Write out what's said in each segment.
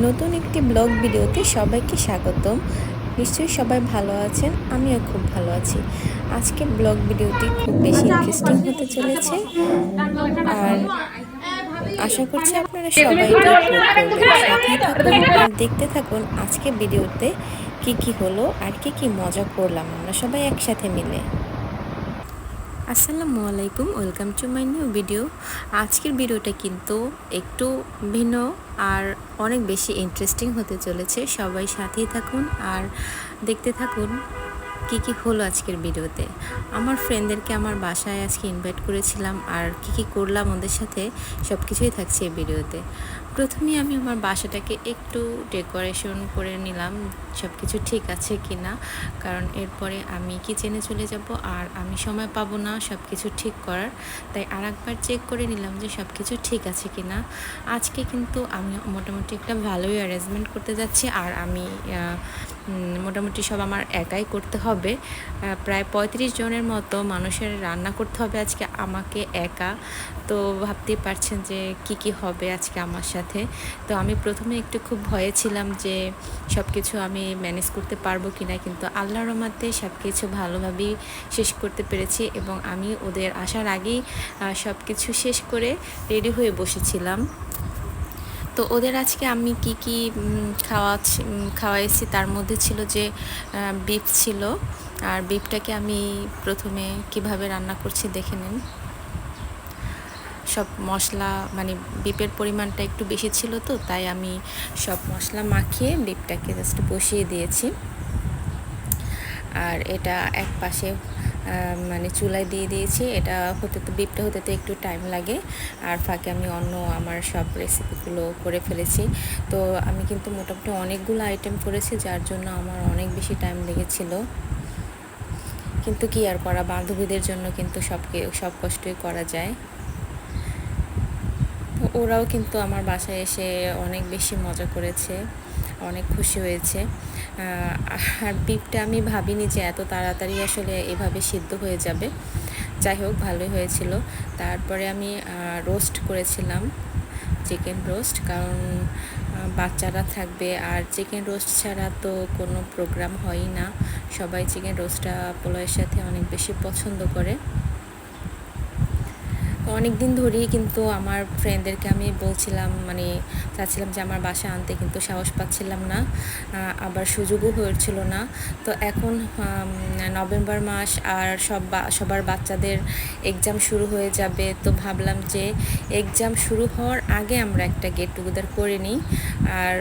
নতুন একটি ব্লগ ভিডিওতে সবাইকে স্বাগতম। নিশ্চয়ই সবাই ভালো আছেন, আমিও খুব ভালো আছি। আজকে ব্লগ ভিডিওটি খুব বেশি ইন্টারেস্টিং হতে চলেছে, আর আশা করছি আপনারা সবাই এটি উপভোগ করবেন। সাথেই থাকুন আর দেখতে থাকুন আজকে ভিডিওতে কি কি হলো আর কি মজা করলাম আমরা সবাই একসাথে মিলে। আসসালামু আলাইকুম, welcome to my new video. আজকের ভিডিওটা কিন্তু একটু ভিন্ন আর অনেক বেশি ইন্টারেস্টিং হতে চলেছে। সবাই সাথেই থাকুন আর দেখতে থাকুন কি হলো আজকের ভিডিওতে। আমার ফ্রেন্ডদেরকে আমার বাসায় আজকে ইনভাইট করেছিলাম, আর কি করলাম ওদের সাথে সব কিছুই থাকছে এই ভিডিওতে। প্রথমেই আমি আমার বাসাটাকে একটু ডেকোরেশন করে নিলাম, সব কিছু ঠিক আছে কি না, কারণ এরপরে আমি কিচেনে চলে যাব আর আমি সময় পাবো না সব কিছু ঠিক করার। তাই আরেকবার চেক করে নিলাম যে সব কিছু ঠিক আছে কি না। আজকে কিন্তু আমি মোটামুটি একটা ভালোই অ্যারেঞ্জমেন্ট করতে যাচ্ছি, আর আমি মোটামুটি সব আমার একাই করতে হবে। প্রায় 35 জনের মতো মানুষের রান্না করতে হবে আজকে আমাকে একা। তো ভাবতেই পারছেন যে কি হবে আজকে আমার সাথে। তো আমি প্রথমে একটু খুব ভয়ে ছিলাম যে সব কিছু আমি ম্যানেজ করতে পারবো কি না, কিন্তু আল্লাহর রহমতে সব কিছু ভালোভাবেই শেষ করতে পেরেছি, এবং আমি ওদের আসার আগেই সব কিছু শেষ করে রেডি হয়ে বসেছিলাম। তো ওদের আজকে আমি কি খাওয়াইছি তার মধ্যে ছিল যে বিফ ছিল, আর বিফটাকে আমি প্রথমে কিভাবে রান্না করছি দেখে নিন। সব মশলা মানে বিফের পরিমাণটা একটু বেশি ছিল, তো তাই আমি সব মশলা মাখিয়ে বিফটাকে জাস্ট বসিয়ে দিয়েছি। আর এটা এক পাশে মানে চুলায় দিয়ে দিয়েছি। এটা বিফটা হতে তো একটু টাইম লাগে, আর ফাঁকে আমি অন্য আমার সব রেসিপিগুলো করে ফেলেছি। তো আমি কিন্তু মোটামুটি অনেকগুলো আইটেম করেছি, যার জন্য আমার অনেক বেশি টাইম লেগেছিল। কিন্তু কি আর করা, বান্ধবীদের জন্য কিন্তু সব কষ্টই করা যায়। ওরাও কিন্তু আমার বাসায় এসে অনেক বেশি মজা করেছে, অনেক খুশি হয়েছে। আর বিফটা আমি ভাবিনি যে এত তাড়াতাড়ি আসলে এভাবে সিদ্ধ হয়ে যাবে। যাই হোক, ভালোই হয়েছিল। তারপরে আমি রোস্ট করেছিলাম, চিকেন রোস্ট, কারণ বাচ্চারা থাকবে আর চিকেন রোস্ট ছাড়া তো কোনো প্রোগ্রাম হয়ই না। সবাই চিকেন রোস্টটা পোলাওয়ের সাথে অনেক বেশি পছন্দ করে। অনেক দিন ধরেই কিন্তু আমার ফ্রেন্ডদেরকে আমি বলছিলাম, মানে চাচ্ছিলাম যে আমার বাসায় আনতে, কিন্তু সাহস পাচ্ছিলাম না, আবার সুযোগও হয়েছিল না। তো এখন নভেম্বর মাস আর সবার বাচ্চাদের এক্সাম শুরু হয়ে যাবে, তো ভাবলাম যে এক্সাম শুরু হওয়ার আগে আমরা একটা গেট টুগেদার করে নিই। আর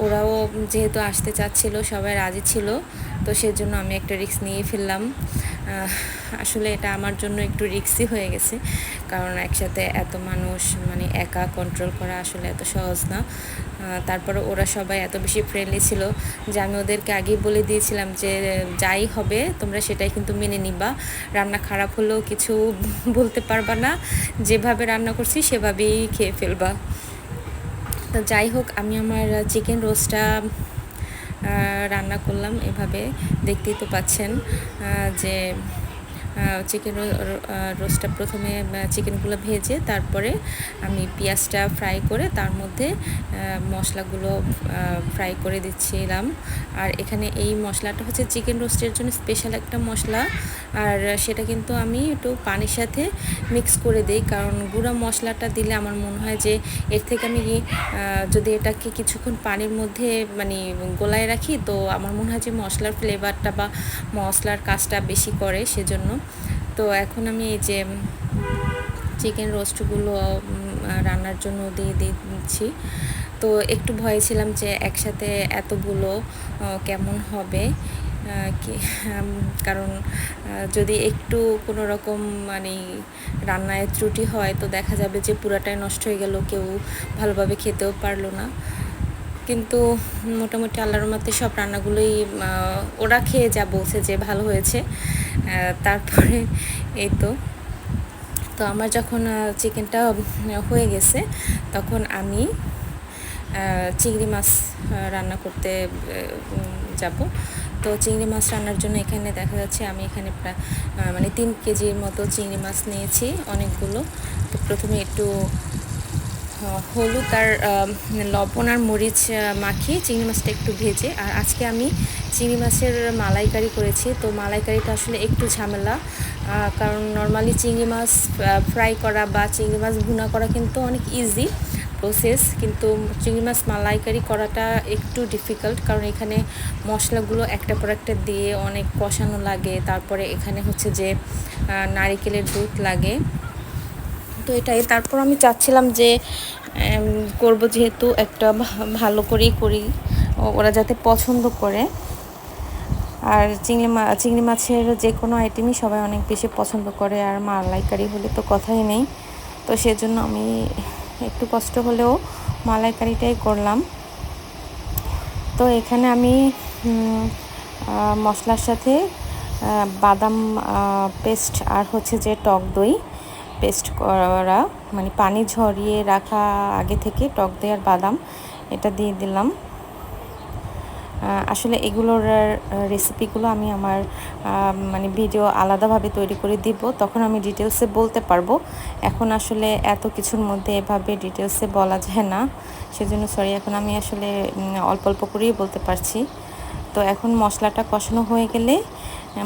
ওরাও যেহেতু আসতে চাচ্ছিল, সবাই রাজি ছিল, তো সেজন্য আমি একটা রিস্ক নিয়ে ফেললাম। আসলে এটা আমার জন্য একটু রিস্কই হয়ে গেছে, কারণ একসাথে এত মানুষ মানে একা কন্ট্রোল করা আসলে এত সহজ না। তারপরে ওরা সবাই এত বেশি ফ্রেন্ডলি ছিল যে আমি ওদেরকে আগেই বলে দিয়েছিলাম যে যাই হবে তোমরা সেটাই কিন্তু মেনে নিবা, রান্না খারাপ হলেও কিছু বলতে পারবা না, যেভাবে রান্না করছি সেভাবেই খেয়ে ফেলবা। তো যাই হোক, আমি আমার চিকেন রোস্টটা রান্না করলাম এভাবে, দেখতেই তো পাচ্ছেন যে চিকেন রোস্টটা প্রথমে চিকেনগুলো ভেজে তারপরে আমি পেঁয়াজটা ফ্রাই করে তার মধ্যে মশলাগুলো ফ্রাই করে দিচ্ছিলাম। আর এখানে এই মশলাটা হচ্ছে চিকেন রোস্টের জন্য স্পেশাল একটা মশলা, আর সেটা কিন্তু আমি একটু পানির সাথে মিক্স করে দিই, কারণ গুঁড়া মশলাটা দিলে আমার মনে হয় যে এর থেকে আমি যদি এটাকে কিছুক্ষণ পানির মধ্যে মানে গোলায় রাখি, তো আমার মনে হয় যে মশলার ফ্লেভারটা বা মশলার কাজটা বেশি করে, সেজন্য। তো এখন আমি এই যে চিকেন রোস্টগুলো রান্নার জন্য দিয়ে দিচ্ছি। তো একটু ভয়ে ছিলাম যে একসাথে এতগুলো কেমন হবে, কারণ যদি একটু কোনো রকম মানে রান্নায় ত্রুটি হয় তো দেখা যাবে যে পুরাটাই নষ্ট হয়ে গেল, কেউ ভালোভাবে খেতেও পারলো না। কিন্তু মোটামুটি আল্লাহর রহমতে সব রান্নাগুলোই ওরা খেয়ে যা বলছে যে ভালো হয়েছে। তারপরে এই তো আমার যখন চিকেনটা হয়ে গেছে, তখন আমি চিংড়ি মাছ রান্না করতে যাব। তো চিংড়ি মাছ রান্নার জন্য এখানে দেখা যাচ্ছে আমি এখানে প্রায় মানে 3 কেজির মতো চিংড়ি মাছ নিয়েছি, অনেকগুলো। তো প্রথমে একটু হলুদ আর লবণ আর মরিচ মাখিয়ে চিংড়ি মাছটা একটু ভেজে। আর আজকে আমি চিংড়ি মাছের মালাইকারি করেছি। তো মালাইকারিটা আসলে একটু ঝামেলা, কারণ নর্মালি চিংড়ি মাছ ফ্রাই করা বা চিংড়ি মাছ ভুনা করা কিন্তু অনেক ইজি প্রসেস, কিন্তু চিংড়ি মাছ মালাইকারি করাটা একটু ডিফিকাল্ট, কারণ এখানে মশলাগুলো একটা পর একটা দিয়ে অনেক কষানো লাগে। তারপরে এখানে হচ্ছে যে নারিকেলের দুধ লাগে। তো এটাই, তারপর আমি চাচ্ছিলাম যে করব যেহেতু একটা ভালো করেই করি, ওরা যাতে পছন্দ করে। আর চিংড়ি মাছের যে কোনো আইটেমই সবাই অনেক বেশি পছন্দ করে, আর মালাইকারি হলে তো কথাই নেই। তো সেজন্য আমি একটু কষ্ট হলেও মালাইকারিটাই করলাম। তো এখানে আমি মশলার সাথে বাদাম পেস্ট আর হচ্ছে যে টক দই পেস্ট করা, মানে পানি ঝরিয়ে রাখা আগে থেকে টক দই আর বাদাম এটা দিয়ে দিলাম। আসলে এগুলোর রেসিপিগুলো আমি আমার মানে ভিডিও আলাদাভাবে তৈরি করে দিব, তখন আমি ডিটেলসে বলতে পারবো। এখন আসলে এত কিছুর মধ্যে এভাবে ডিটেলসে বলা যায় না, সেজন্য সরি। এখন আমি আসলে অল্প অল্প করেই বলতে পারছি। তো এখন মশলাটা কষানো হয়ে গেলে,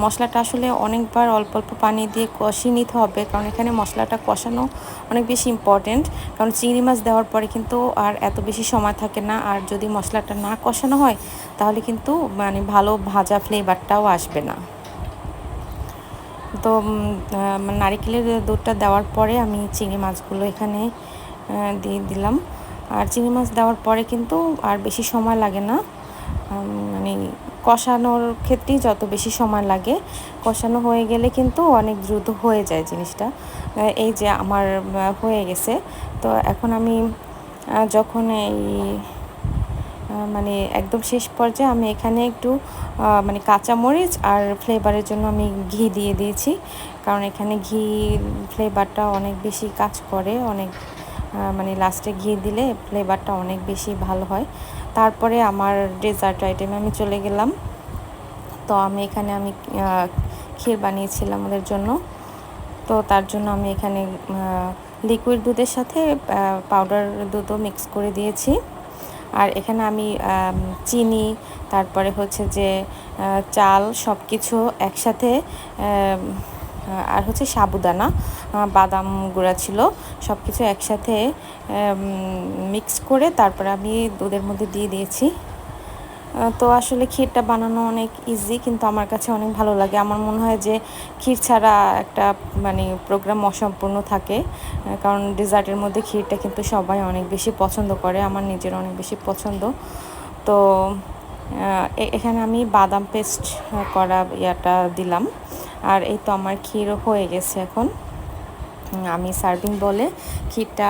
মশলাটা আসলে অনেকবার অল্প অল্প পানি দিয়ে কষিয়ে নিতে হবে, কারণ এখানে মশলাটা কষানো অনেক বেশি ইম্পর্টেন্ট। কারণ চিংড়ি মাছ দেওয়ার পরে কিন্তু আর এত বেশি সময় থাকে না, আর যদি মশলাটা না কষানো হয় তাহলে কিন্তু মানে ভালো ভাজা ফ্লেভারটাও আসবে না। তো নারিকেলের দুধটা দেওয়ার পরে আমি চিংড়ি মাছগুলো এখানে দিয়ে দিলাম। আর চিংড়ি মাছ দেওয়ার পরে কিন্তু আর বেশি সময় লাগে না, মানে কষানোর ক্ষেত্রেই যত বেশি সময় লাগে, কষানো হয়ে গেলে কিন্তু অনেক দ্রুত হয়ে যায় জিনিসটা। এই যে আমার হয়ে গেছে। তো এখন আমি যখন এই মানে একদম শেষ পর্যায়ে আমি এখানে একটু মানে কাঁচামরিচ আর ফ্লেভারের জন্য আমি ঘি দিয়ে দিয়েছি, কারণ এখানে ঘি ফ্লেভারটা অনেক বেশি কাজ করে, অনেক মানে লাস্টে ঘি দিলে ফ্লেভারটা অনেক বেশি ভালো হয়। তারপরে আমার ডেজার্ট আইটেমে আমি চলে গেলাম। তো আমি ক্ষীর বানিয়েছিলাম ওদের জন্য। তো তার জন্য আমি এখানে লিকুইড দুধের সাথে পাউডার দুধও মিক্স করে দিয়েছি। আর এখানে আমি চিনি, তারপরে হচ্ছে যে চাল সব কিছু একসাথে, আর হচ্ছে সাবুদানা, বাদাম গুঁড়া ছিল, সব কিছু একসাথে মিক্স করে তারপরে আমি দুধের মধ্যে দিয়ে দিয়েছি। তো আসলে ক্ষীরটা বানানো অনেক ইজি, কিন্তু আমার কাছে অনেক ভালো লাগে। আমার মনে হয় যে ক্ষীর ছাড়া একটা মানে প্রোগ্রাম অসম্পূর্ণ থাকে, কারণ ডেজার্টের মধ্যে ক্ষীরটা কিন্তু সবাই অনেক বেশি পছন্দ করে, আমার নিজের অনেক বেশি পছন্দ। তো এখানে আমি বাদাম পেস্ট করা ইয়াটা দিলাম। আর এই তো আমার ক্ষীর হয়ে গেছে। এখন আমি সার্ভিং বলে ক্ষীরটা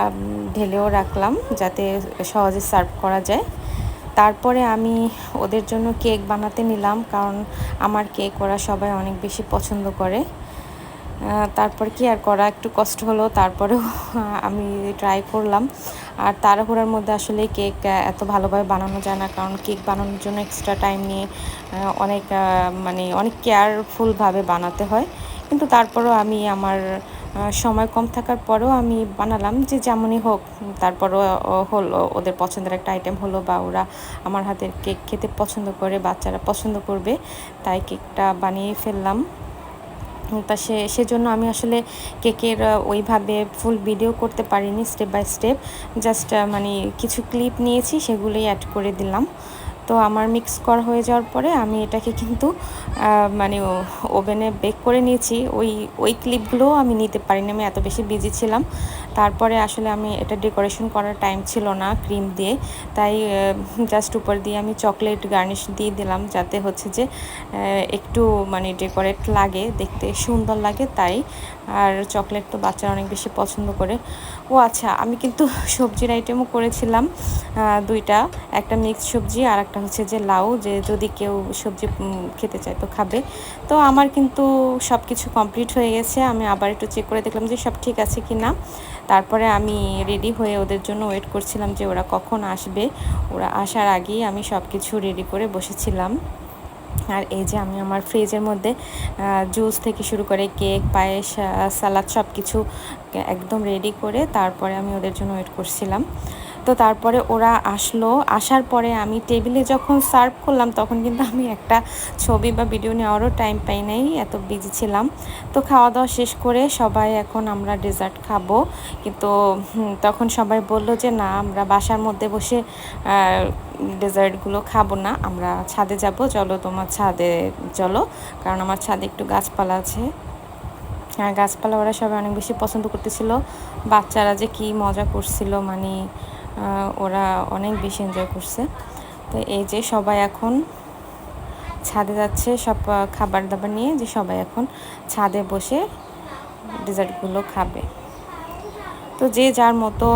ঢেলেও রাখলাম যাতে সহজে সার্ভ করা যায়। তারপরে আমি ওদের জন্য কেক বানাতে নিলাম, কারণ আমার কেক ওরা সবাই অনেক বেশি পছন্দ করে। তারপর কি আর করা, একটু কষ্ট হলো, তারপরেও আমি ট্রাই করলাম। আর তাড়াহুড়ার মধ্যে আসলে কেক এত ভালোভাবে বানানো যায় না, কারণ কেক বানানোর জন্য এক্সট্রা টাইম নিয়ে অনেক মানে অনেক কেয়ারফুলভাবে বানাতে হয়। কিন্তু তারপরেও আমি আমার সময় কম থাকার পরেও আমি বানালাম, যে যেমনই হোক তারপরও হলো, ওদের পছন্দের একটা আইটেম হলো, বা ওরা আমার হাতের কেক খেতে পছন্দ করে, বাচ্চারা পছন্দ করবে, তাই কেকটা বানিয়ে ফেললাম। তা সেজন্য আমি আসলে কেকের ওইভাবে ফুল ভিডিও করতে পারিনি, স্টেপ বাই স্টেপ জাস্ট মানে কিছু ক্লিপ নিয়েছি, সেগুলোই অ্যাড করে দিলাম। তো আমার মিক্স করা হয়ে যাওয়ার পরে আমি এটাকে কিন্তু মানে ওভেনে বেক করে নিয়েছি। ওই ক্লিপগুলোও আমি নিতে পারিনি, আমি এত বেশি বিজি ছিলাম। তারপরে আসলে আমি এটা ডেকোরেশন করার টাইম ছিল না ক্রিম দিয়ে, তাই জাস্ট উপর দিয়ে আমি চকলেট গার্নিশ দিয়ে দিলাম, যাতে হচ্ছে যে একটু মানে ডেকোরেট লাগে, দেখতে সুন্দর লাগে তাই। আর চকলেট তো বাচ্চারা অনেক বেশি পছন্দ করে। ও আচ্ছা, আমি কিন্তু সবজির আইটেমও করেছিলাম দুইটা, একটা মিক্স সবজি আর একটা হচ্ছে যে লাউ, যে যদি কেউ সবজি খেতে চায় তো খাবে। তো আমার কিন্তু সব কিছু কমপ্লিট হয়ে গেছে, আমি আবার একটু চেক করে দেখলাম যে সব ঠিক আছে কি না। তারপরে আমি রেডি হয়ে ওদের জন্য ওয়েট করছিলাম যে ওরা কখন আসবে। ওরা আসার আগেই আমি সব কিছু রেডি করে বসেছিলাম। আর এই যে আমি আমার ফ্রিজের মধ্যে জুস থেকে শুরু করে কেক, পায়েস, সালাদ সব কিছু একদম রেডি করে তারপরে আমি ওদের জন্য ওয়েট করছিলাম। তো তারপরে ওরা আসলো, আসার পরে আমি টেবিলে যখন সার্ভ করলাম তখন কিন্তু আমি একটা ছবি বা ভিডিও নেওয়ারও টাইম পাই নাই, এত বিজি ছিলাম। তো খাওয়া দাওয়া শেষ করে সবাই এখন আমরা ডেজার্ট খাবো, কিন্তু তখন সবাই বলল যে না, আমরা বাসার মধ্যে বসে ডেজার্টগুলো খাবো না, আমরা ছাদে যাব, চলো তোমার ছাদে চলো, কারণ আমার ছাদে একটু গাছপালা আছে। আর গাছপালা ওরা সবাই অনেক বেশি পছন্দ করতেছিল, বাচ্চারা যে কি মজা করছিল, মানে ওরা অনেক বেশি এনজয় করছে। তো এই যে সবাই এখন ছাদে যাচ্ছে সব খাবার দাবার নিয়ে, যে সবাই এখন ছাদে বসে ডেজার্টগুলো খাবে। তো যে যার মতো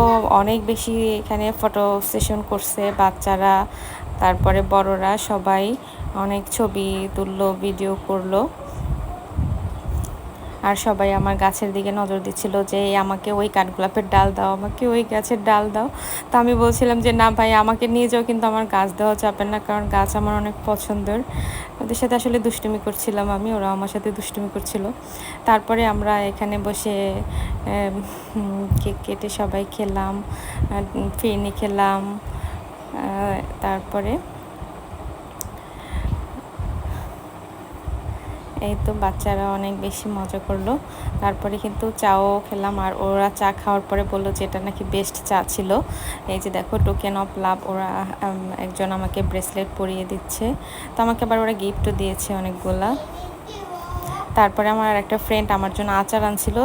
অনেক বেশি এখানে ফটো সেশন করছে বাচ্চারা, তারপরে বড়রা সবাই অনেক ছবি তুললো, ভিডিও করলো। আর সবাই আমার গাছের দিকে নজর দিচ্ছিল যে আমাকে ওই কাঠগোলাপের ডাল দাও, আমাকে ওই গাছের ডাল দাও। তো আমি বলছিলাম যে না ভাই, আমাকে নিয়ে যাও, কিন্তু আমার গাছ দেওয়া যাবে না, কারণ গাছ আমার অনেক পছন্দের। ওদের সাথে আসলে দুষ্টুমি করছিলাম আমি, ওরা আমার সাথে দুষ্টুমি করছিল। তারপরে আমরা এখানে বসে কেক কেটে সবাই খেলাম, ফিরনি খেলাম। তারপরে এই তো বাচ্চারা অনেক বেশি মজা করলো। তারপরে কিন্তু চাও খেলাম, আর ওরা চা খাওয়ার পরে বললো যে এটা নাকি বেস্ট চা ছিল। এই যে দেখো, টোকেন অফ লাভ, ওরা একজন আমাকে ব্রেসলেট পরিয়ে দিচ্ছে, তো আমাকে আবার ওরা গিফটও দিয়েছে অনেকগুলা। তারপরে আমার একটা ফ্রেন্ড আমার জন্য আচার আনছিল,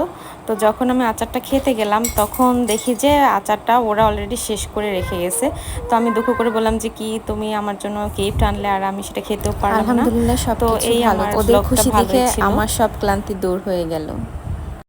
তো যখন আমি আচারটা খেতে গেলাম তখন দেখি যে আচারটা ওরা অলরেডি শেষ করে রেখে গেছে। তো আমি দুঃখ করে বললাম যে কি তুমি আমার জন্য গিফট আনলে আর আমি সেটা খেতেও পারলাম না। আলহামদুলিল্লাহ, সব তো এই ভালো, আমার ওদের ব্লগটা খুশি ভালোই দেখে ছিল। আমার সব ক্লান্তি দূর হয়ে গেল।